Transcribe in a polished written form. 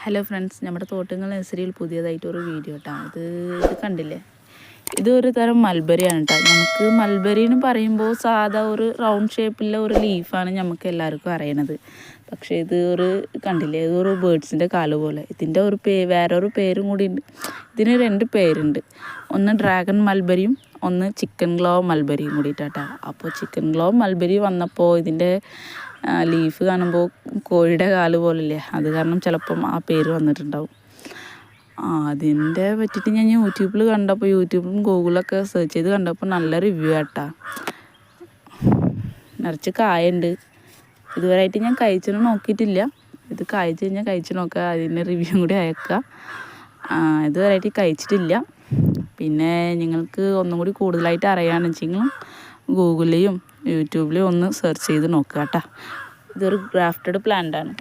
Hello friends, നമ്മുടെ തോട്ടങ്ങൾ നഴ്സറിയിൽ പുതിയതായിട്ടൊരു വീഡിയോ കേട്ടോ. ഇത് കണ്ടില്ലേ, ഇതൊരു തരം മൽബറിയാണ് കേട്ടോ. നമുക്ക് മൽബറി എന്ന് പറയുമ്പോൾ സാധാ ഒരു റൗണ്ട് ഷേപ്പിലുള്ള ഒരു ലീഫാണ് നമുക്ക് എല്ലാവർക്കും അറിയണത്. പക്ഷേ ഇത് കണ്ടില്ലേ, ഇതൊരു ബേർഡ്സിൻ്റെ കാല് പോലെ. ഇതിൻ്റെ വേറൊരു പേരും കൂടി ഉണ്ട്. ഇതിന് 2 പേരുണ്ട്. ഒന്ന് ഡ്രാഗൺ മൽബറിയും ഒന്ന് ചിക്കൻ ഗ്ലോ മൽബറിയും കൂടിയിട്ടാട്ടോ. അപ്പോൾ ചിക്കൻ ഗ്ലോ മൽബറി വന്നപ്പോൾ ഇതിൻ്റെ ലീഫ് കാണുമ്പോൾ കോഴിയുടെ കാല് പോലല്ലേ, അത് കാരണം ചിലപ്പം ആ പേര് വന്നിട്ടുണ്ടാവും. അതിൻ്റെ പറ്റിയിട്ട് ഞാൻ യൂട്യൂബിൽ കണ്ടപ്പോൾ, യൂട്യൂബിലും ഗൂഗിളൊക്കെ സെർച്ച് ചെയ്ത് കണ്ടപ്പോൾ നല്ല റിവ്യൂ ആട്ടാ. നിറച്ച് കായുണ്ട്. ഇതുവരെയായിട്ട് ഞാൻ കഴിച്ചൊന്നും നോക്കിയിട്ടില്ല. ഇത് കഴിച്ച് കഴിഞ്ഞാൽ കഴിച്ച് നോക്കുക, അതിൻ്റെ റിവ്യൂ കൂടി അയക്കുക. ഇതുവരെയായിട്ട് കഴിച്ചിട്ടില്ല. പിന്നെ നിങ്ങൾക്ക് ഒന്നും കൂടി കൂടുതലായിട്ട് അറിയാമെന്ന് വെച്ചെങ്കിലും ഗൂഗിളിലും യൂട്യൂബിലും ഒന്ന് സെർച്ച് ചെയ്ത് നോക്കുക കേട്ടോ. ഇതൊരു ഗ്രാഫ്റ്റഡ് പ്ലാന്റാണ്.